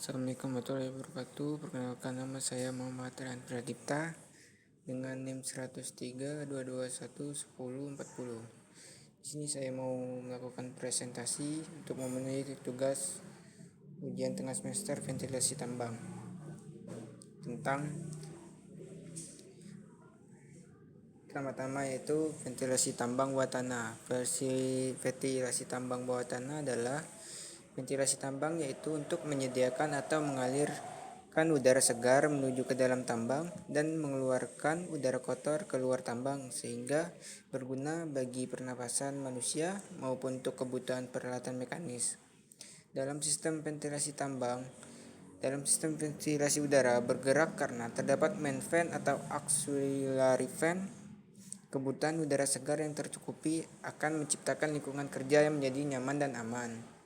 Assalamualaikum warahmatullahi wabarakatuh. Perkenalkan, nama saya Muhammad Rian Pradipta dengan NIM 103.221.10.40. Di sini saya mau melakukan presentasi untuk memenuhi tugas ujian tengah semester ventilasi tambang tentang pertama-tama yaitu ventilasi tambang bawah tanah. Ventilasi tambang bawah tanah adalah ventilasi tambang, yaitu untuk menyediakan atau mengalirkan udara segar menuju ke dalam tambang dan mengeluarkan udara kotor keluar tambang, sehingga berguna bagi pernapasan manusia maupun untuk kebutuhan peralatan mekanis. Dalam sistem ventilasi udara bergerak karena terdapat main fan atau auxiliary fan. Kebutuhan udara segar yang tercukupi akan menciptakan lingkungan kerja yang menjadi nyaman dan aman.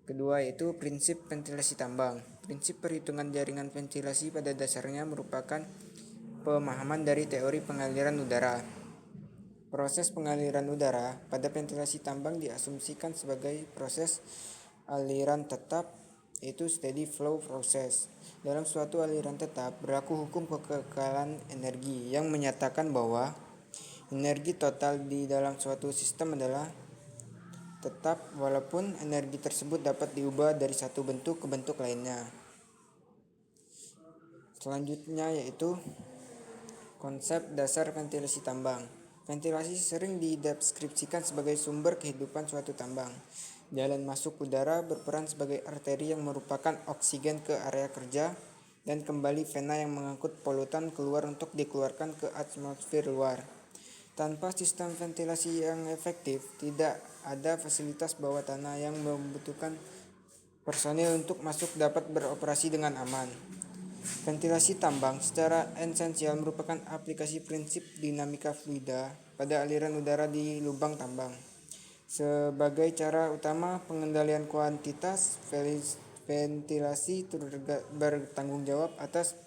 Kedua yaitu prinsip ventilasi tambang. Prinsip perhitungan jaringan ventilasi pada dasarnya merupakan pemahaman dari teori pengaliran udara. Proses pengaliran udara pada ventilasi tambang diasumsikan sebagai proses aliran tetap, yaitu steady flow process. Dalam suatu aliran tetap berlaku hukum kekekalan energi yang menyatakan bahwa energi total di dalam suatu sistem adalah tetap walaupun energi tersebut dapat diubah dari satu bentuk ke bentuk lainnya. Selanjutnya yaitu konsep dasar ventilasi tambang. Ventilasi sering dideskripsikan sebagai sumber kehidupan suatu tambang. Jalan masuk udara berperan sebagai arteri yang merupakan oksigen ke area kerja, dan kembali vena yang mengangkut polutan keluar untuk dikeluarkan ke atmosfer luar. Tanpa sistem ventilasi yang efektif, tidak ada fasilitas bawah tanah yang membutuhkan personil untuk masuk dapat beroperasi dengan aman. Ventilasi tambang secara esensial merupakan aplikasi prinsip dinamika fluida pada aliran udara di lubang tambang. Sebagai cara utama pengendalian kuantitas, ventilasi bertanggung jawab atas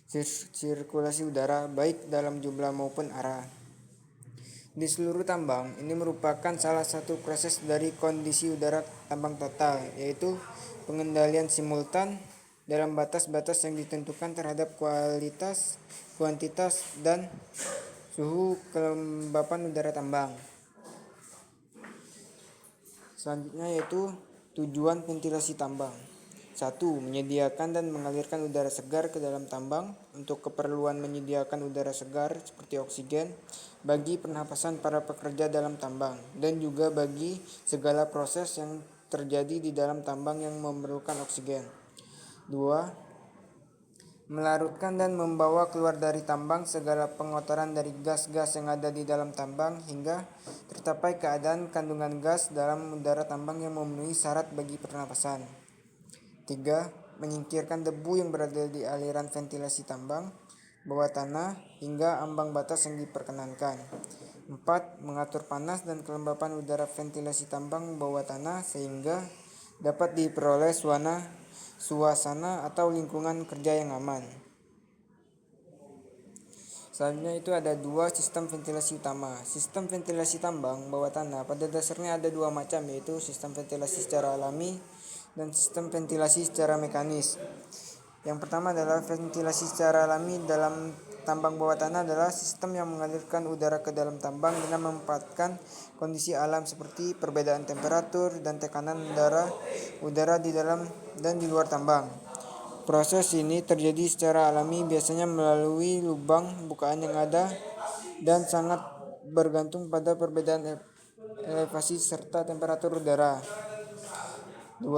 sirkulasi udara baik dalam jumlah maupun arah di seluruh tambang. Ini merupakan salah satu proses dari kondisi udara tambang total, yaitu pengendalian simultan dalam batas-batas yang ditentukan terhadap kuantitas, dan suhu kelembapan udara tambang. Selanjutnya yaitu tujuan ventilasi tambang. 1. Menyediakan dan mengalirkan udara segar ke dalam tambang untuk keperluan menyediakan udara segar seperti oksigen bagi pernapasan para pekerja dalam tambang, dan juga bagi segala proses yang terjadi di dalam tambang yang memerlukan oksigen. 2. Melarutkan dan membawa keluar dari tambang segala pengotoran dari gas-gas yang ada di dalam tambang hingga tercapai keadaan kandungan gas dalam udara tambang yang memenuhi syarat bagi pernapasan. 3. Menyingkirkan debu yang berada di aliran ventilasi tambang bawah tanah hingga ambang batas yang diperkenankan. 4. Mengatur panas dan kelembapan udara ventilasi tambang bawah tanah sehingga dapat diperoleh suasana atau lingkungan kerja yang aman. Selanjutnya itu ada dua sistem ventilasi utama. Sistem ventilasi tambang bawah tanah pada dasarnya ada dua macam, yaitu sistem ventilasi secara alami dan sistem ventilasi secara mekanis. Yang pertama adalah ventilasi secara alami dalam tambang bawah tanah adalah sistem yang mengalirkan udara ke dalam tambang dengan memanfaatkan kondisi alam seperti perbedaan temperatur dan tekanan udara di dalam dan di luar tambang. Proses ini terjadi secara alami, biasanya melalui lubang bukaan yang ada, dan sangat bergantung pada perbedaan elevasi serta temperatur udara. 2.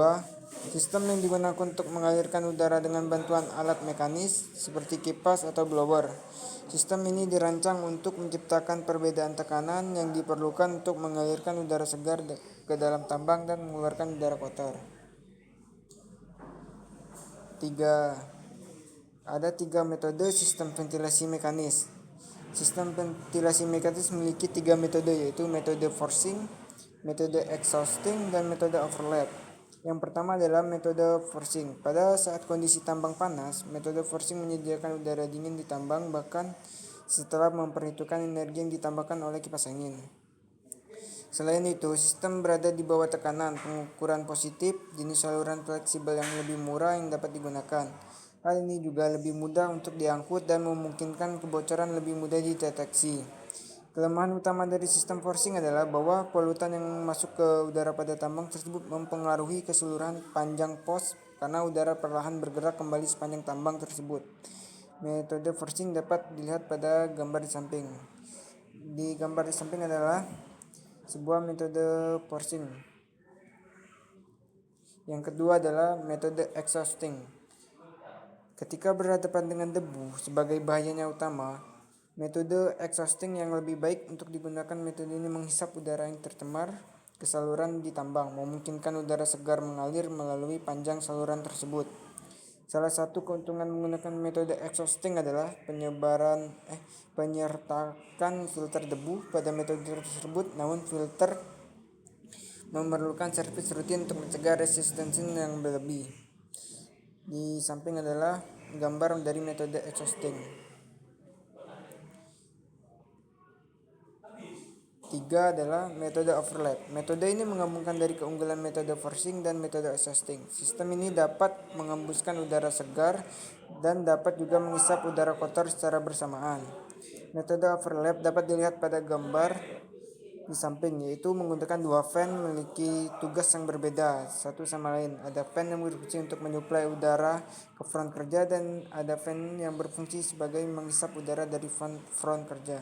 Sistem yang digunakan untuk mengalirkan udara dengan bantuan alat mekanis seperti kipas atau blower. Sistem ini dirancang untuk menciptakan perbedaan tekanan yang diperlukan untuk mengalirkan udara segar ke dalam tambang dan mengeluarkan udara kotor. 3. Ada 3 metode sistem ventilasi mekanis. Sistem ventilasi mekanis memiliki 3 metode, yaitu metode forcing, metode exhausting, dan metode overlap. Yang pertama adalah metode forcing. Pada saat kondisi tambang panas, metode forcing menyediakan udara dingin di tambang bahkan setelah memperhitungkan energi yang ditambahkan oleh kipas angin. Selain itu, sistem berada di bawah tekanan, pengukuran positif, jenis saluran fleksibel yang lebih murah yang dapat digunakan. Hal ini juga lebih mudah untuk diangkut dan memungkinkan kebocoran lebih mudah dideteksi. Kelemahan utama dari sistem forcing adalah bahwa polutan yang masuk ke udara pada tambang tersebut mempengaruhi keseluruhan panjang pos karena udara perlahan bergerak kembali sepanjang tambang tersebut. Metode forcing dapat dilihat pada gambar di samping. Di gambar di samping adalah sebuah metode forcing. Yang kedua adalah metode exhausting. Ketika berhadapan dengan debu sebagai bahayanya utama, metode exhausting yang lebih baik untuk digunakan. Metode ini menghisap udara yang tercemar ke saluran di tambang, memungkinkan udara segar mengalir melalui panjang saluran tersebut. Salah satu keuntungan menggunakan metode exhausting adalah penyertakan filter debu pada metode tersebut, namun filter memerlukan servis rutin untuk mencegah resistensi yang berlebih. Di samping adalah gambar dari metode exhausting. 3 adalah metode overlap. Metode ini menggabungkan dari keunggulan metode forcing dan metode exhausting. Sistem ini dapat mengembuskan udara segar dan dapat juga menghisap udara kotor secara bersamaan. Metode overlap dapat dilihat pada gambar di samping, yaitu menggunakan dua fan memiliki tugas yang berbeda satu sama lain. Ada fan yang berfungsi untuk menyuplai udara ke front kerja dan ada fan yang berfungsi sebagai menghisap udara dari front kerja.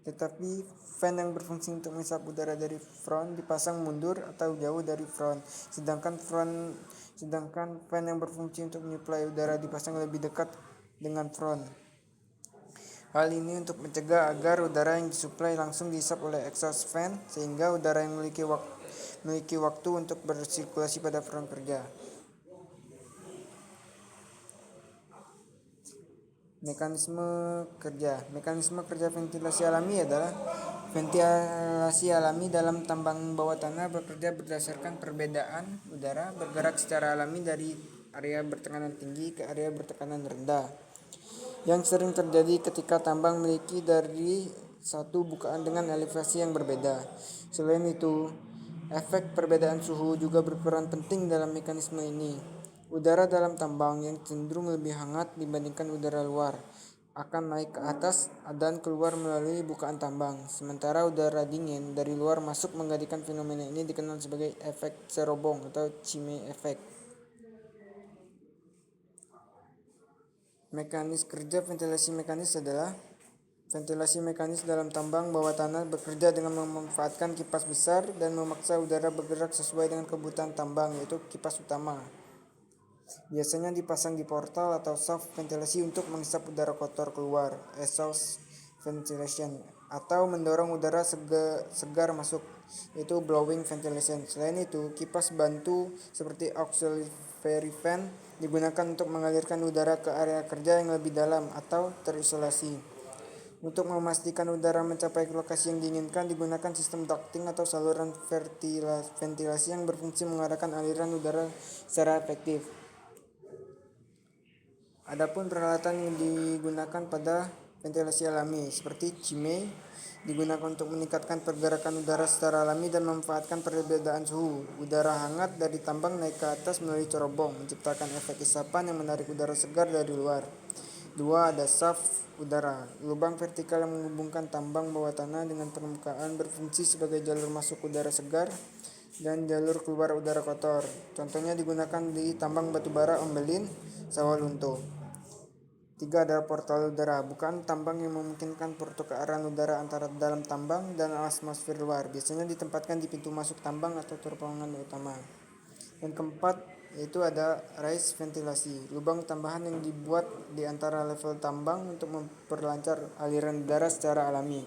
Tetapi fan yang berfungsi untuk menghisap udara dari front dipasang mundur atau jauh dari front, sedangkan fan yang berfungsi untuk menyuplai udara dipasang lebih dekat dengan front. Hal ini untuk mencegah agar udara yang disuplai langsung dihisap oleh exhaust fan, sehingga udara yang memiliki waktu untuk bersirkulasi pada front kerja. Mekanisme kerja ventilasi alami adalah ventilasi alami dalam tambang bawah tanah bekerja berdasarkan perbedaan udara bergerak secara alami dari area bertekanan tinggi ke area bertekanan rendah, yang sering terjadi ketika tambang memiliki dari satu bukaan dengan elevasi yang berbeda. Selain itu, efek perbedaan suhu juga berperan penting dalam mekanisme ini. Udara dalam tambang yang cenderung lebih hangat dibandingkan udara luar akan naik ke atas dan keluar melalui bukaan tambang, sementara udara dingin dari luar masuk menggantikan. Fenomena ini dikenal sebagai efek cerobong atau Chime effect. Kerja ventilasi mekanis adalah ventilasi mekanis dalam tambang bawah tanah bekerja dengan memanfaatkan kipas besar dan memaksa udara bergerak sesuai dengan kebutuhan tambang, yaitu kipas utama. Biasanya dipasang di portal atau shaft ventilasi untuk menghisap udara kotor keluar, exhaust ventilation, atau mendorong udara segar masuk, yaitu blowing ventilation. Selain itu, kipas bantu seperti auxiliary fan digunakan untuk mengalirkan udara ke area kerja yang lebih dalam atau terisolasi. Untuk memastikan udara mencapai lokasi yang diinginkan, digunakan sistem ducting atau saluran ventilasi yang berfungsi mengarahkan aliran udara secara efektif. Adapun peralatan yang digunakan pada ventilasi alami seperti Chime digunakan untuk meningkatkan pergerakan udara secara alami dan memanfaatkan perbedaan suhu. Udara hangat dari tambang naik ke atas melalui cerobong, menciptakan efek isapan yang menarik udara segar dari luar. 2. Ada shaft udara, lubang vertikal yang menghubungkan tambang bawah tanah dengan permukaan, berfungsi sebagai jalur masuk udara segar dan jalur keluar udara kotor. Contohnya digunakan di tambang batubara Ombelin, Sawalunto. 3. Adalah portal udara, bukan tambang yang memungkinkan pertukaran udara antara dalam tambang dan atmosfer luar. Biasanya ditempatkan di pintu masuk tambang atau terowongan utama. Yang keempat, yaitu ada raised ventilasi, lubang tambahan yang dibuat di antara level tambang untuk memperlancar aliran udara secara alami,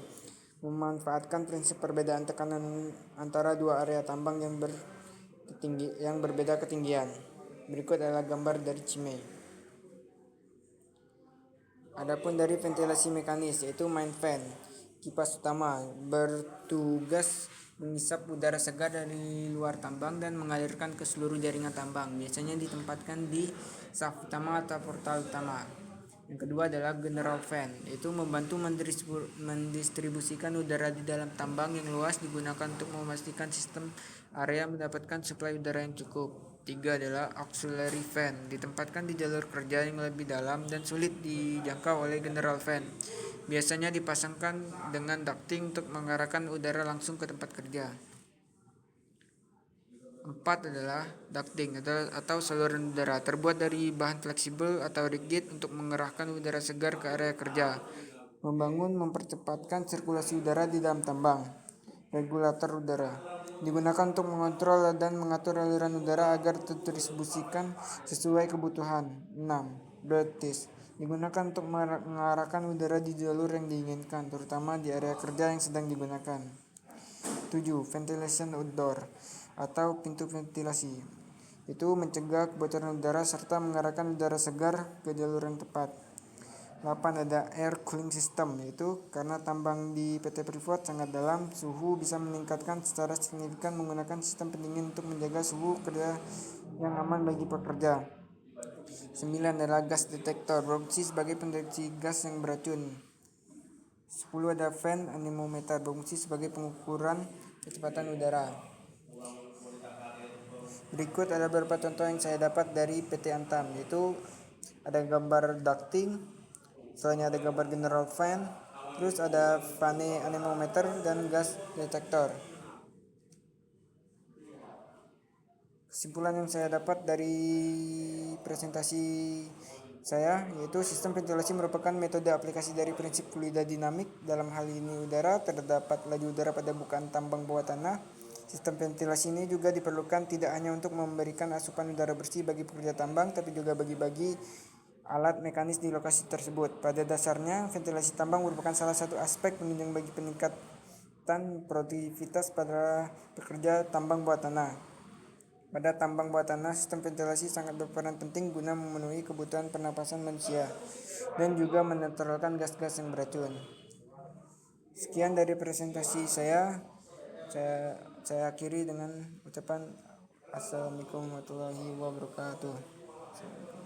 memanfaatkan prinsip perbedaan tekanan antara dua area tambang yang berbeda ketinggian. Berikut adalah gambar dari Chime. Adapun dari ventilasi mekanis, yaitu main fan, kipas utama bertugas menghisap udara segar dari luar tambang dan mengalirkan ke seluruh jaringan tambang. Biasanya ditempatkan di shaft utama atau portal utama. Yang kedua adalah general fan, yaitu membantu mendistribusikan udara di dalam tambang yang luas, digunakan untuk memastikan sistem area mendapatkan suplai udara yang cukup. Tiga adalah auxiliary fan, ditempatkan di jalur kerja yang lebih dalam dan sulit dijangkau oleh general fan. Biasanya dipasangkan dengan ducting untuk mengarahkan udara langsung ke tempat kerja. Empat adalah ducting atau saluran udara, terbuat dari bahan fleksibel atau rigid untuk mengerahkan udara segar ke area kerja. Mempercepatkan sirkulasi udara di dalam tambang. Regulator udara digunakan untuk mengontrol dan mengatur aliran udara agar terdistribusikan sesuai kebutuhan. 6. Beltis digunakan untuk mengarahkan udara di jalur yang diinginkan, terutama di area kerja yang sedang digunakan. 7. Ventilation outdoor atau pintu ventilasi. Itu mencegah kebocoran udara serta mengarahkan udara segar ke jalur yang tepat. 8. Ada air cooling system, yaitu karena tambang di PT Freeport sangat dalam, suhu bisa meningkatkan secara signifikan menggunakan sistem pendingin untuk menjaga suhu kerja yang aman bagi pekerja. 9. Adalah gas detektor, berfungsi sebagai pendeteksi gas yang beracun. 10. Ada fan anemometer, berfungsi sebagai pengukuran kecepatan udara. Berikut ada beberapa contoh yang saya dapat dari PT Antam, yaitu ada gambar ducting, selanjutnya ada gambar general fan, terus ada fan anemometer dan gas detektor. Kesimpulan yang saya dapat dari presentasi saya yaitu sistem ventilasi merupakan metode aplikasi dari prinsip fluida dinamik. Dalam hal ini udara, terdapat laju udara pada bukaan tambang bawah tanah. Sistem ventilasi ini juga diperlukan tidak hanya untuk memberikan asupan udara bersih bagi pekerja tambang, tapi juga bagi alat mekanis di lokasi tersebut. Pada dasarnya, ventilasi tambang merupakan salah satu aspek penunjang bagi peningkatan produktivitas pada pekerja tambang bawah tanah. Pada tambang bawah tanah, sistem ventilasi sangat berperan penting guna memenuhi kebutuhan pernapasan manusia dan juga menetralkan gas-gas yang beracun. Sekian dari presentasi saya. Saya akhiri dengan ucapan Assalamualaikum warahmatullahi wabarakatuh.